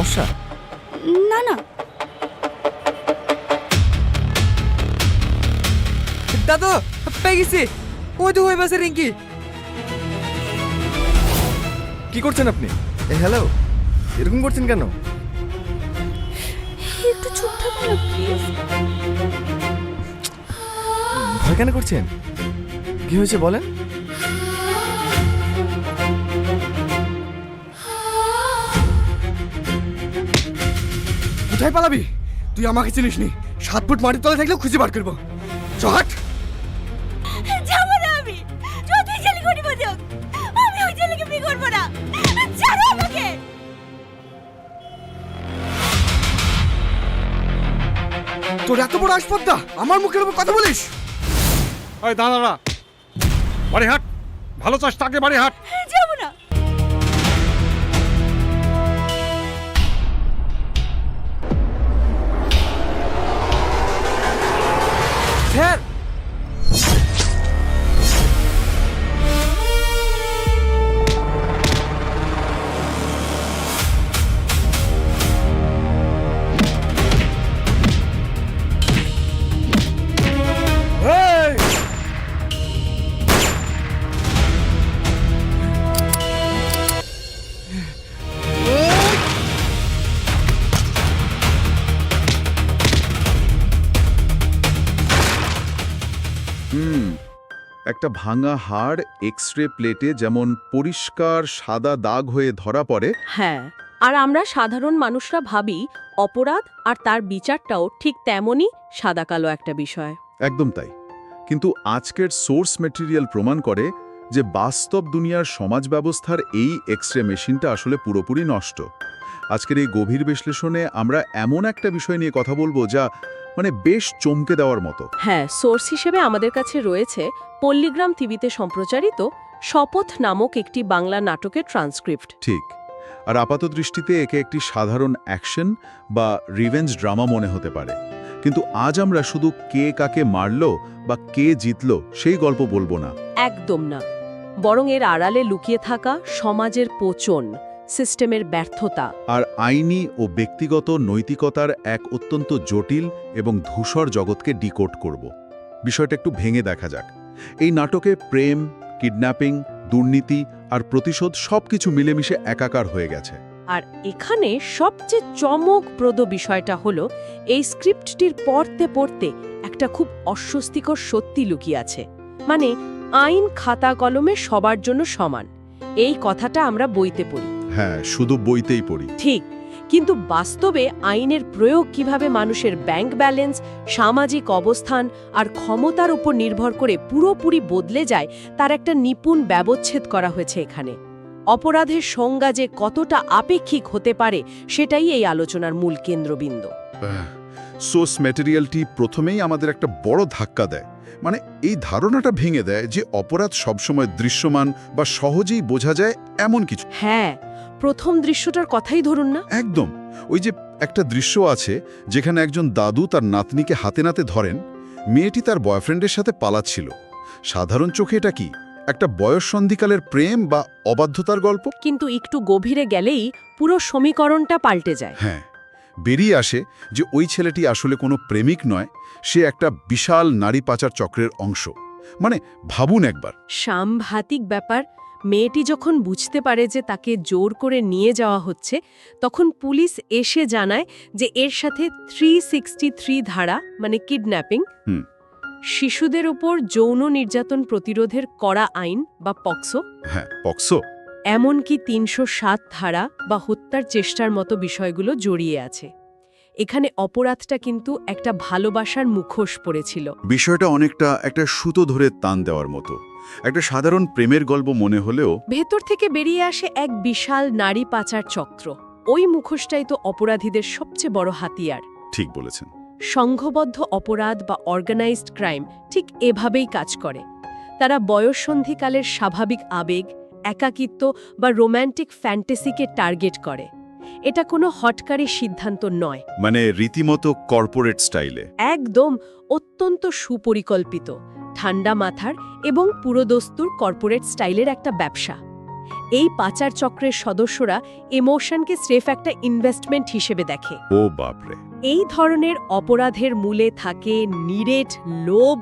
সমস্যা? না না। দাদু পেয়ে গেছি, ওই তো হয়ে বাসে রিঙ্কি। কি করছেন আপনি? হ্যালো, এরকম করছেন কেন? একটু চুপ থাকো না প্লিজ। ভয় কেন করছেন? কি হয়েছে বলেন? কোথায় পালাবি? তুই আমাকে চিনিস নি। 7 ফুট মাটির তলে থাকলেও খুঁজে বার করবো। চট যাবো না আমি। যদি ছেলে করি বাজক, আমি ওই ছেলেকে বিয়ে করবো না। ছাড়ো আমাকে। তোর এত বড় আসপদ্দা, আমার মুখের উপর কথা বলিস? ওই দাদারা বাড়ি হাট, ভালো চাস তাকে বাড়ি হাট। যাবো না। স্যার, একটা ভাঙা হাড় এক্স রে প্লেটে যেমন পরিষ্কার সাদা দাগ হয়ে ধরা পড়ে, হ্যাঁ, আর আমরা সাধারণ মানুষরা ভাবি অপরাধ আর তার বিচারটাও ঠিক তেমনই সাদা কালো একটা বিষয়। একদম তাই। কিন্তু আজকের সোর্স ম্যাটেরিয়াল প্রমাণ করে যে বাস্তব দুনিয়ার সমাজ ব্যবস্থার এই এক্স রে মেশিনটা আসলে পুরোপুরি নষ্ট। আজকের এই গভীর বিশ্লেষণে আমরা এমন একটা বিষয় নিয়ে কথা বলবো যা বেশ চমকে দেওয়ার মতো। হ্যাঁ, সোর্স হিসেবে আমাদের কাছে রয়েছে পল্লীগ্রাম টিভিতে সম্প্রচারিত শপথ নামক একটি বাংলা নাটকের ট্রান্সক্রিপ্ট। ঠিক। আর আপাত দৃষ্টিতে একে একটি সাধারণ অ্যাকশন বা রিভেঞ্জ ড্রামা মনে হতে পারে, কিন্তু আজ আমরা শুধু কে কাকে মারল বা কে জিতল সেই গল্প বলবো না। একদম না, বরং এর আড়ালে লুকিয়ে থাকা সমাজের পচন, সিস্টেমের ব্যর্থতা আর আইনি ও ব্যক্তিগত নৈতিকতার এক অত্যন্ত জটিল এবং ধূসর জগৎকে ডিকোড করব। বিষয়টা একটু ভেঙে দেখা যাক। এই নাটকে প্রেম, কিডন্যাপিং, দুর্নীতি আর প্রতিশোধ সবকিছু মিলেমিশে একাকার হয়ে গেছে। আর এখানে সবচেয়ে চমকপ্রদ বিষয়টা হলো এই স্ক্রিপ্টটির পড়তে পড়তে একটা খুব অস্বস্তিকর সত্যি লুকিয়ে আছে। মানে আইন খাতা কলমে সবার জন্য সমান, এই কথাটা আমরা বইতে পড়ি। হ্যাঁ, শুধু বইতেই পড়ি। ঠিক, কিন্তু বাস্তবে আইনের প্রয়োগ কিভাবে মানুষের ব্যাংক ব্যালেন্স, সামাজিক অবস্থান আর ক্ষমতার উপর নির্ভর করে পুরোপুরি বদলে যায় তার একটা নিপুণ ব্যবচ্ছেদ করা হয়েছে এখানে। অপরাধের সংজ্ঞা যে কতটা আপেক্ষিক হতে পারে সেটাই এই আলোচনার মূল কেন্দ্রবিন্দু। সোর্স ম্যাটেরিয়ালটি প্রথমেই আমাদের একটা বড় ধাক্কা দেয়। এই ধারণাটা ভেঙে দেয় যে অপরাধ সবসময় দৃশ্যমান বা সহজেই বোঝা যায় এমন কিছু। হ্যাঁ, প্রথম দৃশ্যটার কথাই ধরুন না। একদম। ওই যে একটা দৃশ্য আছে যেখানে একজন দাদু তার নাতনিকে হাতে নাতে ধরেন, মেয়েটি তার বয়ফ্রেন্ডের সাথে পালাচ্ছিল। সাধারণ চোখে এটা কি একটা বয়ঃসন্ধিকালের প্রেম বা অবাধ্যতার গল্প? কিন্তু একটু গভীরে গেলেই পুরো সমীকরণটা পাল্টে যায়। হ্যাঁ, বেরিয়ে আসে যে ওই ছেলেটি আসলে কোনো প্রেমিক নয়, সে একটা বিশাল নারী পাচার চক্রের অংশ। ভাবুন একবার। সাংঘাতিক ব্যাপার। মেয়েটি যখন বুঝতে পারে যে তাকে জোর করে নিয়ে যাওয়া হচ্ছে, তখন পুলিশ এসে জানায় যে এর সাথে 363 ধারা কিডন্যাপিং, শিশুদের ওপর যৌন নির্যাতন প্রতিরোধের কড়া আইন বা পক্সো, হ্যাঁ পক্সো, এমনকি 307 ধারা বা হত্যার চেষ্টার মতো বিষয়গুলো জড়িয়ে আছে। এখানে অপরাধটা কিন্তু একটা ভালোবাসার মুখোশ পড়েছিল। বিষয়টা অনেকটা একটা সুতো ধরে টান দেওয়ার মতো। একটা সাধারণ প্রেমের গল্প মনে হলেও ভেতর থেকে বেরিয়ে আসে এক বিশাল নারী পাচার চক্র। ওই মুখোশটাই তো অপরাধীদের সবচেয়ে বড় হাতিয়ার। ঠিক বলেছেন। সংঘবদ্ধ অপরাধ বা অর্গানাইজড ক্রাইম ঠিক এভাবেই কাজ করে। তারা বয়ঃসন্ধিকালের স্বাভাবিক আবেগ, একাকিত্ব বা রোম্যান্টিক ফ্যান্টাসিকে টার্গেট করে। এটা কোনো হটকারী সিদ্ধান্ত নয়, রীতিমতো কর্পোরেট স্টাইলে। একদম অত্যন্ত সুপরিকল্পিত, ঠান্ডা মাথার এবং পুরোদস্তুর কর্পোরেট স্টাইলের একটা ব্যবসা। এই পাচার চক্রের সদস্যরা ইমোশনকে স্রেফ একটা ইনভেস্টমেন্ট হিসেবে দেখে। ও বাপরে। এই ধরনের অপরাধের মূলে থাকে নিরেট লোভ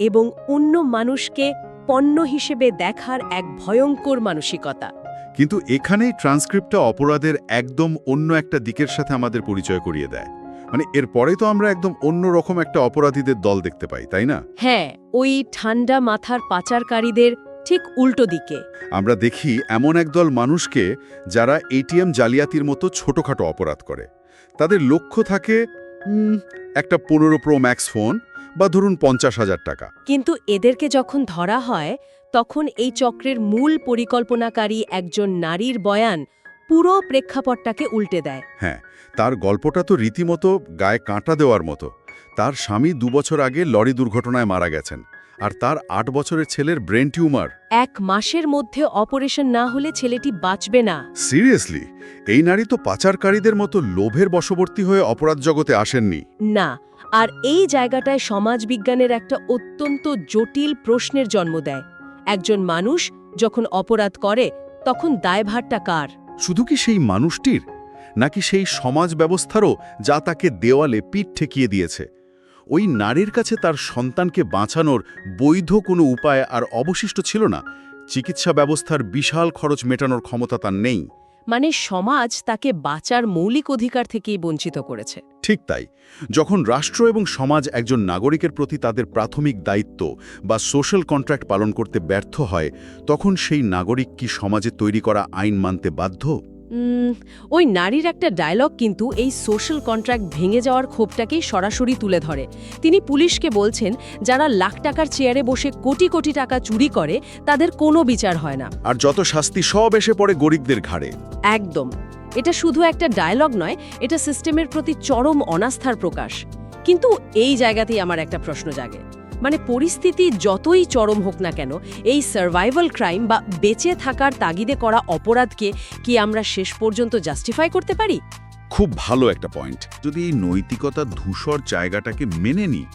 এবং অন্য মানুষকে পণ্য হিসেবে দেখার এক ভয়ঙ্কর মানসিকতা। কিন্তু এখানেই ট্রান্সক্রিপ্টটা অপরাধের একদম অন্য একটা দিকের সাথে আমাদের পরিচয় করিয়ে দেয়। মানে এরপরে তো আমরা একদম অন্য রকম একটা অপরাধীদের দল দেখতে পাই, তাই না? হ্যাঁ, ওই ঠান্ডা মাথার পাচারকারীদের ঠিক উল্টো দিকে আমরা দেখি এমন একদল মানুষকে যারা এটিএম জালিয়াতির মতো ছোটখাটো অপরাধ করে। তাদের লক্ষ্য থাকে একটা 15 Pro Max ফোন বা ধরুন 50,000 টাকা। কিন্তু এদেরকে যখন ধরা হয় তখন এই চক্রের মূল পরিকল্পনাকারী একজন নারীর বয়ান পুরো প্রেক্ষাপটটাকে উল্টে দেয়। হ্যাঁ, তার গল্পটা তো রীতিমতো গায়ে কাঁটা দেওয়ার মতো। তার স্বামী 2 বছর আগে লরি দুর্ঘটনায় মারা গেছেন, আর তার 8 বছরের ছেলের ব্রেন টিউমার। 1 মাসের মধ্যে অপারেশন না হলে ছেলেটি বাঁচবে না। সিরিয়াসলি, এই নারী তো পাচারকারীদের মতো লোভের বশবর্তী হয়ে অপরাধ জগতে আসেননি। না, আর এই জায়গাটায় সমাজবিজ্ঞানের একটা অত্যন্ত জটিল প্রশ্নের জন্ম দেয়। একজন মানুষ যখন অপরাধ করে তখন দায়ভারটা কার? শুধু কি সেই মানুষটির, নাকি সেই সমাজ ব্যবস্থারও যা তাকে দেওয়ালে পিঠ ঠেকিয়ে দিয়েছে? ওই নারীর কাছে তার সন্তানকে বাঁচানোর বৈধ কোনো উপায় আর অবশিষ্ট ছিল না। চিকিৎসা ব্যবস্থার বিশাল খরচ মেটানোর ক্ষমতা তার নেই। মানে সমাজ তাকে বাঁচার মৌলিক অধিকার থেকেই বঞ্চিত করেছে। ঠিক তাই। যখন রাষ্ট্র এবং সমাজ একজন নাগরিকের প্রতি তাদের প্রাথমিক দায়িত্ব বা সোশ্যাল কন্ট্রাক্ট পালন করতে ব্যর্থ হয়, তখন সেই নাগরিক কি সমাজে তৈরি করা আইন মানতে বাধ্য? ওই নারীর একটা ডায়লগ কিন্তু এই সোশ্যাল কন্ট্রাক্ট ভেঙে যাওয়ার ক্ষোভটাকেই সরাসরি তুলে ধরে। তিনি পুলিশকে বলছেন, যারা লাখ টাকার চেয়ারে বসে কোটি কোটি টাকা চুরি করে তাদের কোনো বিচার হয় না, আর যত শাস্তি সব এসে পড়ে গরিবদের ঘাড়ে। একদম। এটা শুধু একটা ডায়লগ নয়, এটা সিস্টেমের প্রতি চরম অনাস্থার প্রকাশ। কিন্তু এই জায়গাতেই আমার একটা প্রশ্ন জাগে, মানে পরিস্থিতি যতই চরম হোক না কেন, এই সার্ভাইভাল ক্রাইম বা বেঁচে থাকার তাগিদে করা অপরাধকে কি আমরা শেষ পর্যন্ত জাস্টিফাই করতে পারি? খুব ভালো একটা পয়েন্ট। যদি এই নৈতিকতা ধূসর জায়গাটাকে মেনে নিই,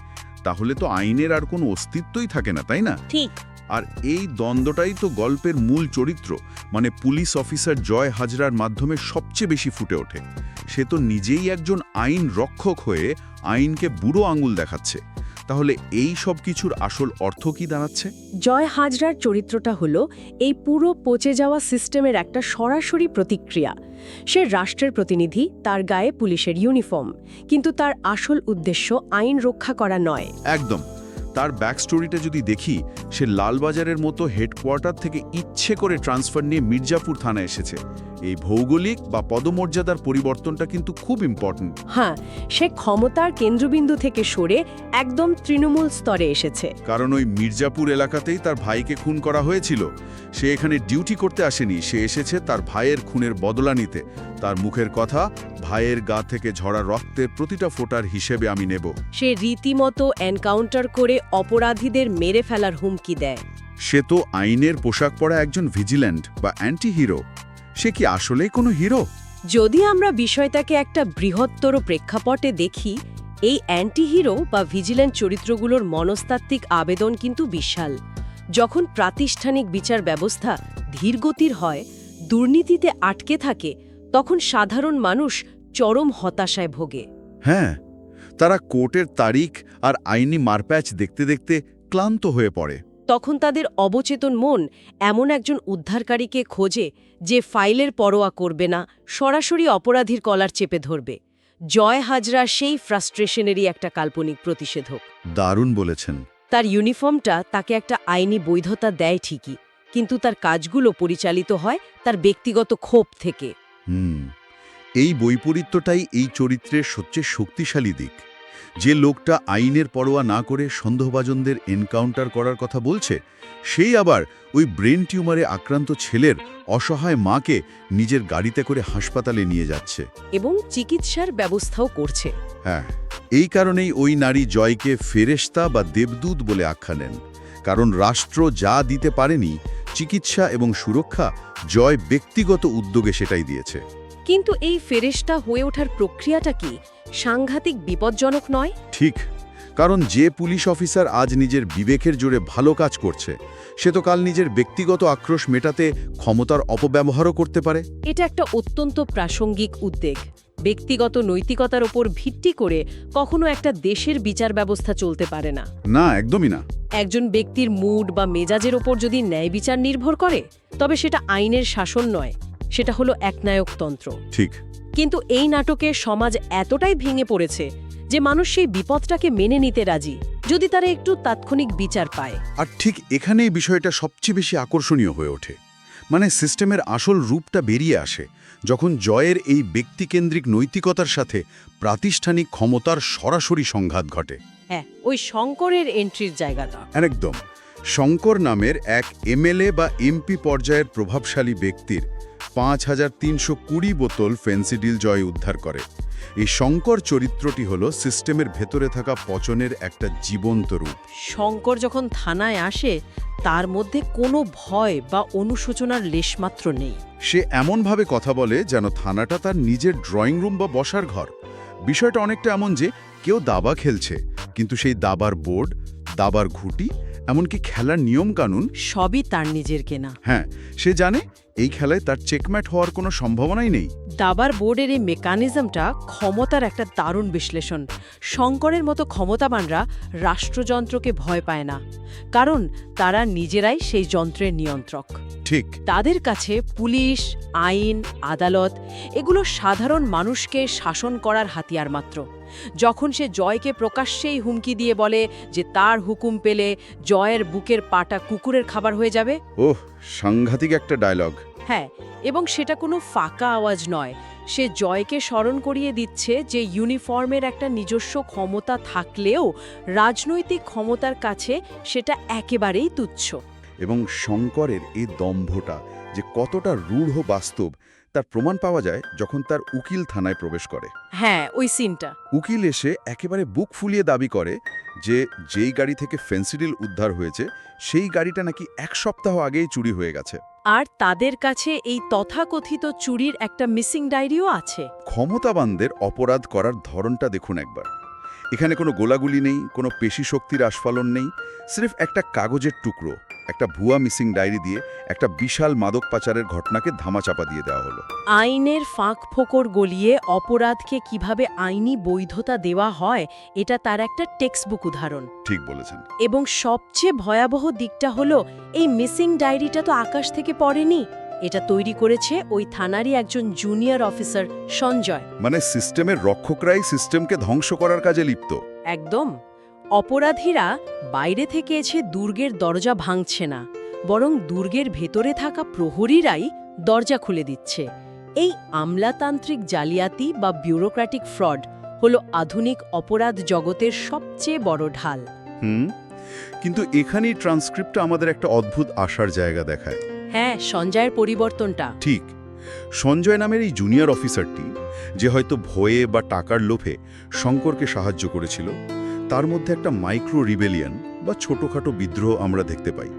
তাহলে তো আইনের আর কোনো অস্তিত্বই থাকে না, তাই না? ঠিক। আর এই দ্বন্দ্বটাই তো গল্পের মূল চরিত্র, মানে পুলিশ অফিসার জয় হাজরার মাধ্যমে সবচেয়ে বেশি ফুটে ওঠে। সে তো নিজেই একজন আইন রক্ষক হয়ে আইনকে বুড়ো আঙুল দেখাচ্ছে। তাহলে এই সব কিছুর আসল অর্থ কি দাঁড়াচ্ছে? জয় হাজরার চরিত্রটা হলো এই পুরো পচে যাওয়া সিস্টেমের একটা সরাসরি প্রতিক্রিয়া। সে রাষ্ট্রের প্রতিনিধি, তার গায়ে পুলিশের ইউনিফর্ম, কিন্তু তার আসল উদ্দেশ্য আইন রক্ষা করা নয়। একদম। তার ব্যাকস্টোরিটা যদি দেখি, সে লালবাজারের মতো হেডকোয়ার্টার থেকে ইচ্ছে করে ট্রান্সফার নিয়ে মির্জাপুর থানায় এসেছে। এই ভৌগোলিক বা পদমর্যাদার পরিবর্তনটা কিন্তু খুব ইম্পর্ট্যান্ট। হ্যাঁ, সে ক্ষমতার কেন্দ্রবিন্দু থেকে সরে একদম তৃণমূল স্তরে এসেছে। কারণ ওই মির্জাপুর এলাকাতেই তার ভাইকে খুন করা হয়েছিল। সে এখানে ডিউটি করতে আসেনি, সে এসেছে তার ভাইয়ের খুনের বদলা নিতে। তার মুখের কথা, ভাইয়ের গা থেকে ঝরা রক্তের প্রতিটা ফোঁটার হিসেবে আমি নেব। সে রীতিমতো এনকাউন্টার করে অপরাধীদের মেরে ফেলার হুমকি দেয়। সে তো আইনের পোশাক পরা একজন ভিজিল্যান্ট বা অ্যান্টি হিরো। সে কি আসলেই কোনো হিরো? যদি আমরা বিষয়টাকে একটা বৃহত্তর প্রেক্ষাপটে দেখি, এই অ্যান্টি হিরো বা ভিজিল্যান্ট চরিত্রগুলোর মনস্তাত্ত্বিক আবেদন কিন্তু বিশাল। যখন প্রাতিষ্ঠানিক বিচার ব্যবস্থা ধীরগতির হয়, দুর্নীতিতে আটকে থাকে, তখন সাধারণ মানুষ চরম হতাশায় ভোগে। হ্যাঁ, তারা কোর্টের তারিখ আর আইনি মারপ্যাচ দেখতে দেখতে ক্লান্ত হয়ে পড়ে। তখন তাদের অবচেতন মন এমন একজন উদ্ধারকারীকে খোঁজে যে ফাইলের পরোয়া করবে না, সরাসরি অপরাধীর কলার চেপে ধরবে। জয় হাজরা সেই ফ্রাস্ট্রেশনেরই একটা কাল্পনিক প্রতিষেধক। দারুণ বলেছেন। তার ইউনিফর্মটা তাকে একটা আইনি বৈধতা দেয় ঠিকই, কিন্তু তার কাজগুলো পরিচালিত হয় তার ব্যক্তিগত ক্ষোভ থেকে। এই বৈপরীত্যটাই এই চরিত্রের সবচেয়ে শক্তিশালী দিক। যে লোকটা আইনের পরোয়া না করে সন্দেহভাজনদের এনকাউন্টার করার কথা বলছে, সেই আবার ওই ব্রেন টিউমারে আক্রান্ত ছেলের অসহায় মাকে নিজের গাড়িতে করে হাসপাতালে নিয়ে যাচ্ছে এবং চিকিৎসার ব্যবস্থাও করছে। হ্যাঁ, এই কারণেই ওই নারী জয়কে ফেরেশতা বা দেবদূত বলে আখ্যা নেন। কারণ রাষ্ট্র যা দিতে পারেনি, চিকিৎসা এবং সুরক্ষা, জয় ব্যক্তিগত উদ্যোগে সেটাই দিয়েছে। কিন্তু এই ফেরেশতা হয়ে ওঠার প্রক্রিয়াটা কি সাংঘাতিক বিপজ্জনক নয়? ঠিক, কারণ যে পুলিশ অফিসার আজ নিজের বিবেকের জোরে ভালো কাজ করছে সে তো কাল নিজের ব্যক্তিগত আক্রোশ মেটাতে ক্ষমতার অপব্যবহারও করতে পারে। এটা একটা অত্যন্ত প্রাসঙ্গিক উদ্বেগ। ব্যক্তিগত নৈতিকতার ওপর ভিত্তি করে কখনো একটা দেশের বিচার ব্যবস্থা চলতে পারে না। না, একদমই না। একজন ব্যক্তির মুড বা মেজাজের ওপর যদি ন্যায় বিচার নির্ভর করে তবে সেটা আইনের শাসন নয়, সেটা হলো একনায়কতন্ত্র। ঠিক। কিন্তু এই নাটকে সমাজ এতটাই ভেঙে পড়েছে যে মানুষ সেই বিপদটাকে মেনে নিতে রাজি, যদি তারা একটু তাৎক্ষণিক বিচার পায়। আর ঠিক এখানেই বিষয়টা সবচেয়ে বেশি আকর্ষণীয় হয়ে ওঠে। মানে সিস্টেমের আসল রূপটা বেরিয়ে আসে যখন জয়ের এই ব্যক্তিকেন্দ্রিক নৈতিকতার সাথে প্রাতিষ্ঠানিক ক্ষমতার সরাসরি সংঘাত ঘটে। হ্যাঁ, ওই শঙ্করের এন্ট্রির জায়গাটা। একদম। শঙ্কর নামের এক এমএলএ বা এমপি পর্যায়ের প্রভাবশালী ব্যক্তির ৫,৩২০ বোতল ফেন্সিডিল জয় উদ্ধার করে। এই শঙ্কর চরিত্রটি হল সিস্টেমের ভেতরে থাকা পচনের একটা জীবন্ত রূপ। শঙ্কর যখন থানায় আসে তার মধ্যে কোনো ভয় বা অনুশোচনার লেশমাত্র নেই। সে এমনভাবে কথা বলে যেন থানাটা তার নিজের ড্রয়িং রুম বা বসার ঘর। বিষয়টা অনেকটা এমন যে কেউ দাবা খেলছে, কিন্তু সেই দাবার বোর্ড, দাবার ঘুঁটি, এমনকি খেলার নিয়মকানুন সবই তার নিজের কেনা। হ্যাঁ, সে জানে এই খেলায় তার চেকম্যাট হওয়ার কোনো সম্ভাবনাই নেই। দাবার বোর্ডের এই মেকানিজমটা ক্ষমতার একটা দারুণ বিশ্লেষণ। শঙ্করের মতো ক্ষমতাবানরা রাষ্ট্রযন্ত্রকে ভয় পায় না, কারণ তারা নিজেরাই সেই যন্ত্রের নিয়ন্ত্রক। ঠিক। তাদের কাছে পুলিশ, আইন, আদালত এগুলো সাধারণ মানুষকে শাসন করার হাতিয়ার মাত্র। যখন সে জয়কে প্রকাশ্যেই হুমকি দিয়ে বলে যে তার হুকুম পেলে জয়ের বুকের পাটা কুকুরের খাবার হয়ে যাবে। ওহ, সাংঘাতিক একটা ডায়লগ। হ্যাঁ, এবং সেটা কোনো ফাঁকা আওয়াজ নয়। সে জয়কে স্মরণ করিয়ে দিচ্ছে যে ইউনিফর্মের একটা নিজস্ব ক্ষমতা থাকলেও রাজনৈতিক ক্ষমতার কাছে সেটা একেবারেই তুচ্ছ। এবং শঙ্করের এই দম্ভটা যে কতটা রূঢ় বাস্তব তার প্রমাণ পাওয়া যায় যখন তার উকিল থানায় প্রবেশ করে। হ্যাঁ, ওই সিনটা। উকিল এসে একেবারে বুক ফুলিয়ে দাবি করে যে যেই গাড়ি থেকে ফেন্সিডিল উদ্ধার হয়েছে সেই গাড়িটা নাকি 1 সপ্তাহ আগেই চুরি হয়ে গেছে। আর তাদের কাছে এই তথাকথিত চুরির একটা মিসিং ডায়েরিও আছে। ক্ষমতাবানদের অপরাধ করার ধরনটা দেখুন একবার। এখানে কোনো গোলাগুলি নেই, কোনো পেশি শক্তির আস্ফালন নেই, সির্ফ একটা কাগজের টুকরো, একটা ভুয়া মিসিং ডায়েরি দিয়ে একটা বিশাল মাদক পাচারের ঘটনাকে ধামাচাপা দিয়ে দেওয়া হলো। আইনের ফাঁক ফোকর গলিয়ে অপরাধকে কিভাবে আইনি বৈধতা দেওয়া হয় এটা তার একটা টেক্সটবুক উদাহরণ। ঠিক বলেছেন। এবং সবচেয়ে ভয়াবহ দিকটা হলো এই মিসিং ডায়েরিটা তো আকাশ থেকে পড়েনি, এটা তৈরি করেছে ওই থানারই একজন জুনিয়র অফিসার সঞ্জয়। মানে সিস্টেমের রক্ষকরাই সিস্টেমকে ধ্বংস করার কাজে লিপ্ত। একদম। অপরাধীরা বাইরে থেকে এসে দুর্গের দরজা ভাঙছে না, বরং দুর্গের ভেতরে থাকা প্রহরীরাই দরজা খুলে দিচ্ছে। এই আমলাতান্ত্রিক জালিয়াতি বা বিউরোক্র্যাটিক ফ্রড হলো আধুনিক অপরাধ জগতের সবচেয়ে বড় ঢাল। কিন্তু এখানেই ট্রান্সক্রিপ্টটা আমাদের একটা অদ্ভুত আশার জায়গা দেখায়। হ্যাঁ, সঞ্জয়ের পরিবর্তনটা ঠিক। সঞ্জয় নামের এই জুনিয়র অফিসারটি, যে হয়তো ভয়ে বা টাকার লোভে শঙ্করকে সাহায্য করেছিল, তার মধ্যে একটা মাইক্রো রিবেলিয়ন বা ছোটখাটো বিদ্রোহ আমরা দেখতে পাই।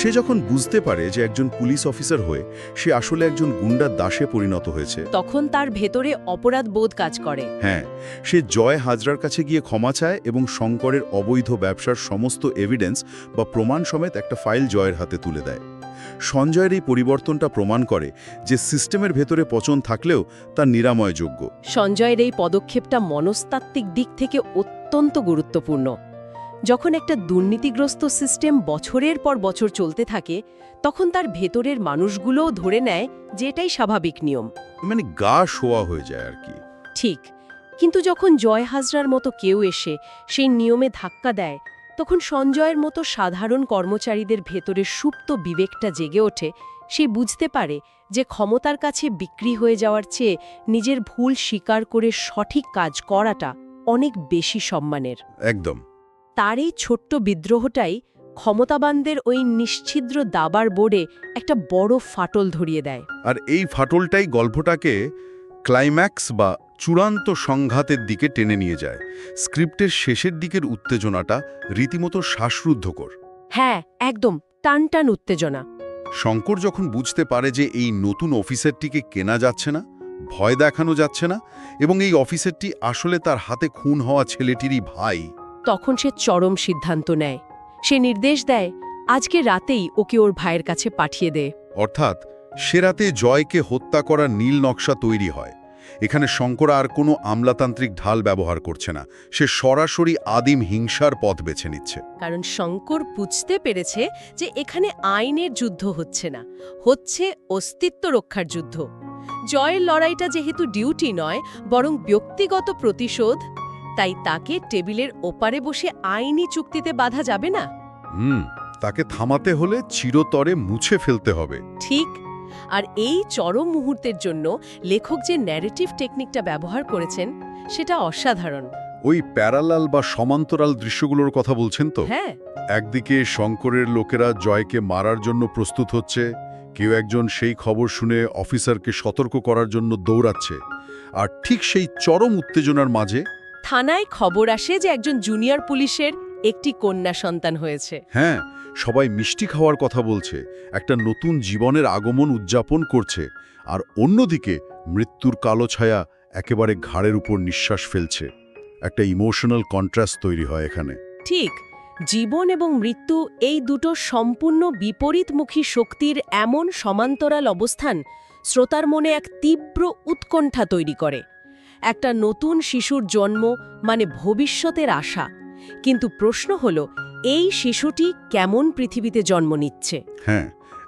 সে যখন বুঝতে পারে যে একজন পুলিশ অফিসার হয়ে সে আসলে একজন গুন্ডা দাসে পরিণত হয়েছে, তখন তার ভেতরে অপরাধ বোধ কাজ করে। হ্যাঁ, সে জয় হাজরার কাছে গিয়ে ক্ষমা চায় এবং শঙ্করের অবৈধ ব্যবসার সমস্ত এভিডেন্স বা প্রমাণ সমেত একটা ফাইল জয়ের হাতে তুলে দেয়। সঞ্জয়ের এই পরিবর্তনটা প্রমাণ করে যে সিস্টেমের ভেতরে পচন থাকলেও তা নিরাময়যোগ্য। সঞ্জয়ের এই পদক্ষেপটা মনস্তাত্ত্বিক দিক থেকে অত্যন্ত গুরুত্বপূর্ণ। যখন একটা দুর্নীতিগ্রস্ত সিস্টেম বছরের পর বছর চলতে থাকে তখন তার ভেতরের মানুষগুলোও ধরে নেয় যে এটাই স্বাভাবিক নিয়ম, মানে গা শোয়া হয়ে যায় আর কি। ঠিক। কিন্তু যখন জয় হাজরার মতো কেউ এসে সেই নিয়মে ধাক্কা দেয় তখন সঞ্জয়ের মতো সাধারণ কর্মচারীদের ভেতরে সুপ্ত বিবেকটা জেগে ওঠে। সে বুঝতে পারে যে ক্ষমতার কাছে বিক্রি হয়ে যাওয়ার চেয়ে নিজের ভুল স্বীকার করে সঠিক কাজ করাটা অনেক বেশি সম্মানের। একদম। তার এই ছোট্ট বিদ্রোহটাই ক্ষমতাবানদের ওই নিশ্ছিদ্র দাবার বোর্ডে একটা বড় ফাটল ধরিয়ে দেয়। আর এই ফাটলটাই গল্পটাকে ক্লাইম্যাক্স বা চূড়ান্ত সংঘাতের দিকে টেনে নিয়ে যায়। স্ক্রিপ্টের শেষের দিকের উত্তেজনাটা রীতিমতো শ্বাসরুদ্ধকর। হ্যাঁ, একদম টান টান উত্তেজনা। শঙ্কর যখন বুঝতে পারে যে এই নতুন অফিসারটিকে কেনা যাচ্ছে না, ভয় দেখানো যাচ্ছে না, এবং এই অফিসারটি আসলে তার হাতে খুন হওয়া ছেলেটিরই ভাই, তখন সে চরম সিদ্ধান্ত নেয়। সে নির্দেশ দেয় আজকে রাতেই ওকে ওর ভাইয়ের কাছে পাঠিয়ে দে। অর্থাৎ সে রাতে জয়কে হত্যা করার নীল নকশা তৈরি হয়। এখানে শঙ্কর আর কোনো আমলাতান্ত্রিক ঢাল ব্যবহার করছে না, সে সরাসরি আদিম হিংসার পথ বেছে নিচ্ছে। কারণ শঙ্কর বুঝতে পেরেছে যে এখানে আইনের যুদ্ধ হচ্ছে না, হচ্ছে অস্তিত্ব রক্ষার যুদ্ধ। জয়ের লড়াইটা যেহেতু ডিউটি নয় বরং ব্যক্তিগত প্রতিশোধ, তাই তাকে টেবিলের ওপারে বসে আইনি চুক্তিতে বাধা যাবে না। তাকে থামাতে হলে চিরতরে মুছে ফেলতে হবে। ঠিক। আর এই চরম মুহূর্তের জন্য লেখক যে ন্যারেটিভ টেকনিকটা ব্যবহার করেছেন সেটা অসাধারণ। ওই প্যারালাল বা সমান্তরাল দৃশ্যগুলোর কথা বলছেন তো? হ্যাঁ। একদিকে শঙ্করের লোকেরা জয়কে মারার জন্য প্রস্তুত হচ্ছে, কেউ একজন সেই খবর শুনে অফিসারকে সতর্ক করার জন্য দৌড়াচ্ছে, আর ঠিক সেই চরম উত্তেজনার মাঝে থানায় খবর আসে যে একজন জুনিয়র পুলিশের একটি কন্যা সন্তান হয়েছে। হ্যাঁ, সবাই মিষ্টি খাওয়ার কথা বলছে, একটা নতুন জীবনের আগমন উদযাপন করছে, আর অন্যদিকে মৃত্যুর কালো ছায়া একেবারে ঘাড়ের উপর নিঃশ্বাস ফেলছে। একটা ইমোশনাল কন্ট্রাস্ট তৈরি হয় এখানে। ঠিক। জীবন এবং মৃত্যু এই দুটো সম্পূর্ণ বিপরীতমুখী শক্তির এমন সমান্তরাল অবস্থান শ্রোতার মনে এক তীব্র উৎকণ্ঠা তৈরি করে। একটা নতুন শিশুর জন্ম মানে ভবিষ্যতের আশা, কিন্তু প্রশ্ন হলো এই শিশুটি কেমন পৃথিবীতে জন্ম নিচ্ছে। হ্যাঁ,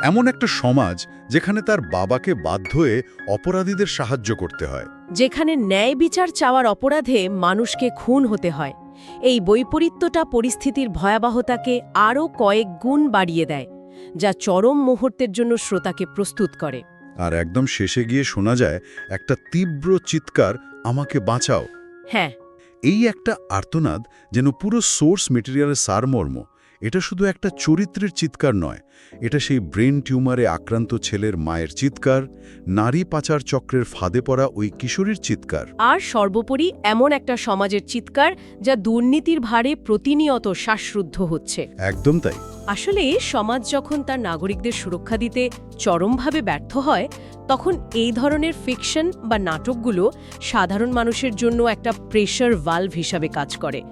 এমন একটা সমাজ যেখানে তার বাবাকে বাধ্য হয়ে অপরাধীদের সাহায্য করতে হয়, যেখানে ন্যায় বিচার চাওয়ার অপরাধে মানুষকে খুন হতে হয়। এই বৈপরীত্যটা পরিস্থিতির ভয়াবহতাকে আরও কয়েক গুণ বাড়িয়ে দেয়, যা চরম মুহূর্তের জন্য শ্রোতাকে প্রস্তুত করে। আর একদম শেষে গিয়ে শোনা যায় একটা তীব্র চিৎকার, আমাকে বাঁচাও। হ্যাঁ, এই একটা আর্তনাদ যেন পুরো সোর্স মেটেরিয়ালের সারমর্ম। এটা শুধু একটা চরিত্রের চিৎকার নয়, এটা সেই ব্রেন টিউমারে আক্রান্ত ছেলের মায়ের চিৎকার, নারী পাচার চক্রের ফাঁদে পড়া ওই কিশোরীর চিৎকার, আর সর্বোপরি এমন একটা সমাজের চিৎকার যা দুর্নীতির ভারে প্রতিনিয়ত শ্বাসরুদ্ধ হচ্ছে। একদম তাই। আসলে সমাজ যখন তার নাগরিকদের সুরক্ষা দিতে চরমভাবে ব্যর্থ হয়, তখন এই ধরনের ফিকশন বা নাটকগুলো সাধারণ মানুষের জন্য একটা প্রেশার ভালভ হিসাবে কাজ করে।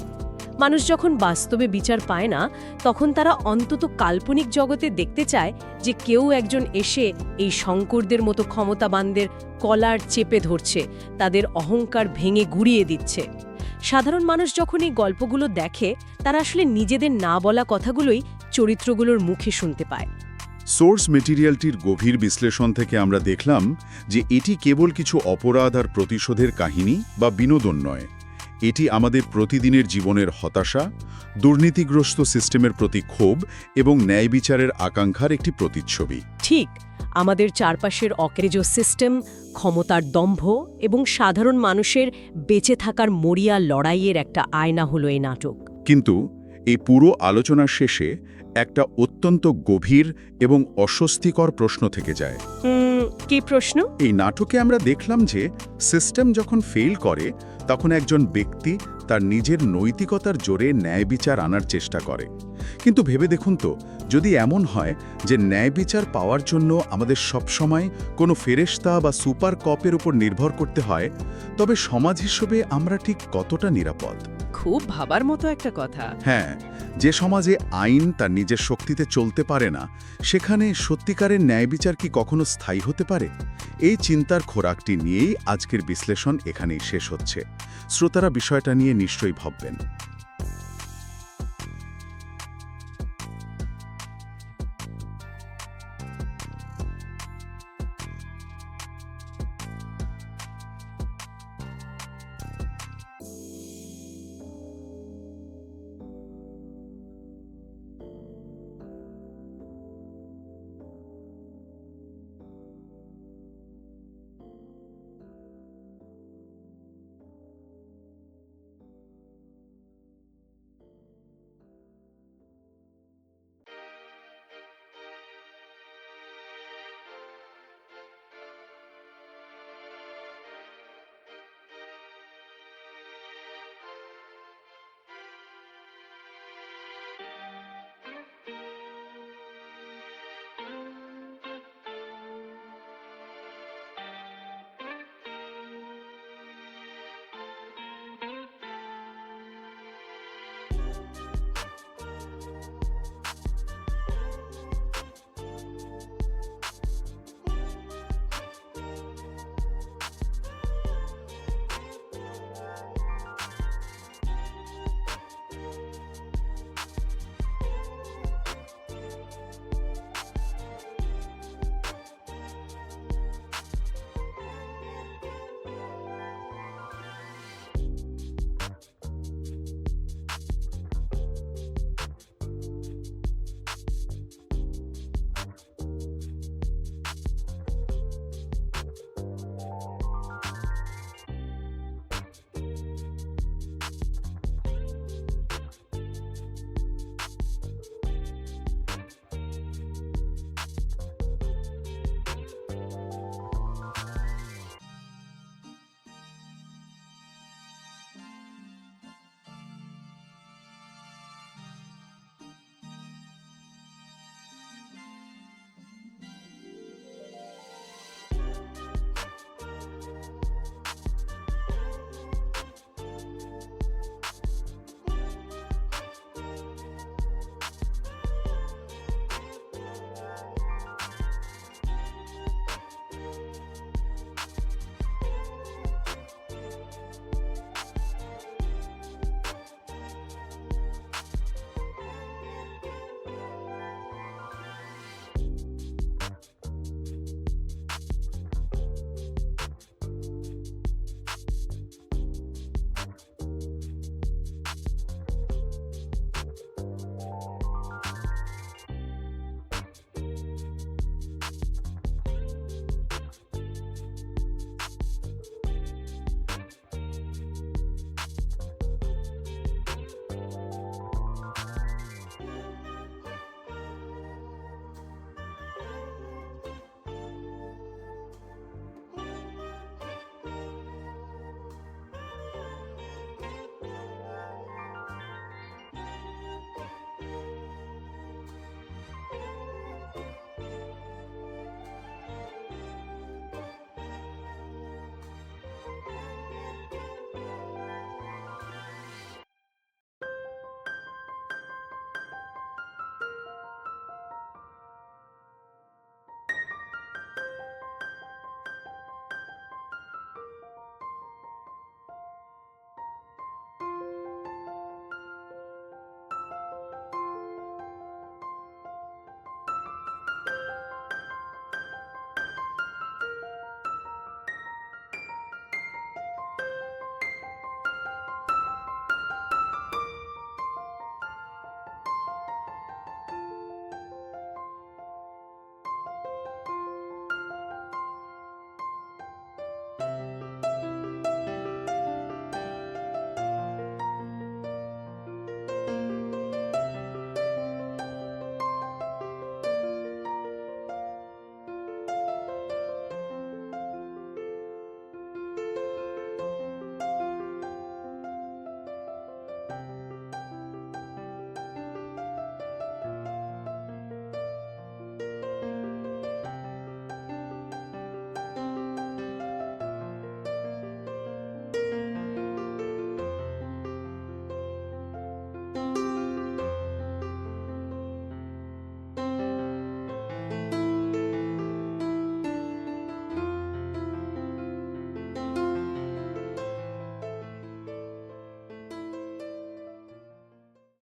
মানুষ যখন বাস্তবে বিচার পায় না, তখন তারা অন্তত কাল্পনিক জগতে দেখতে চায় যে কেউ একজন এসে এই শঙ্করদের মতো ক্ষমতাবানদের কলার চেপে ধরছে, তাদের অহংকার ভেঙে গুড়িয়ে দিচ্ছে। সাধারণ মানুষ যখন এই গল্পগুলো দেখে, তারা আসলে নিজেদের না বলা কথাগুলোই চরিত্রগুলোর মুখে শুনতে পায়। সোর্স মেটেরিয়ালটির গভীর বিশ্লেষণ থেকে আমরা দেখলাম যে এটি কেবল কিছু অপরাধ আর প্রতিশোধের কাহিনী বা বিনোদন নয়, এটি আমাদের প্রতিদিনের জীবনের হতাশা, দুর্নীতিগ্রস্ত সিস্টেমের প্রতি ক্ষোভ এবং ন্যায় বিচারের আকাঙ্ক্ষার একটি প্রতিচ্ছবি। ঠিক, আমাদের চারপাশের অকেরেজ সিস্টেম, ক্ষমতার দম্ভ এবং সাধারণ মানুষের বেঁচে থাকার মরিয়া লড়াইয়ের একটা আয়না হলো এই নাটক। কিন্তু এই পুরো আলোচনার শেষে একটা অত্যন্ত গভীর এবং অস্বস্তিকর প্রশ্ন থেকে যায়। কি প্রশ্ন? এই নাটকে আমরা দেখলাম যে সিস্টেম যখন ফেল করে, তখন একজন ব্যক্তি তার নিজের নৈতিকতার জোরে ন্যায় বিচার আনার চেষ্টা করে। কিন্তু ভেবে দেখুন তো, যদি এমন হয় যে ন্যায় বিচার পাওয়ার জন্য আমাদের সবসময় কোনো ফেরেশতা বা সুপার কপের উপর নির্ভর করতে হয়, তবে সমাজ হিসেবে আমরা ঠিক কতটা নিরাপদ? খুব ভাবার মতো একটা কথা। হ্যাঁ, যে সমাজে আইন তার নিজের শক্তিতে চলতে পারে না, সেখানে সত্যিকারের ন্যায় বিচার কি কখনো স্থায়ী হতে পারে? এই চিন্তার খোরাকটি নিয়েই আজকের বিশ্লেষণ এখানেই শেষ হচ্ছে। শ্রোতারা বিষয়টা নিয়ে নিশ্চয়ই ভাববেন।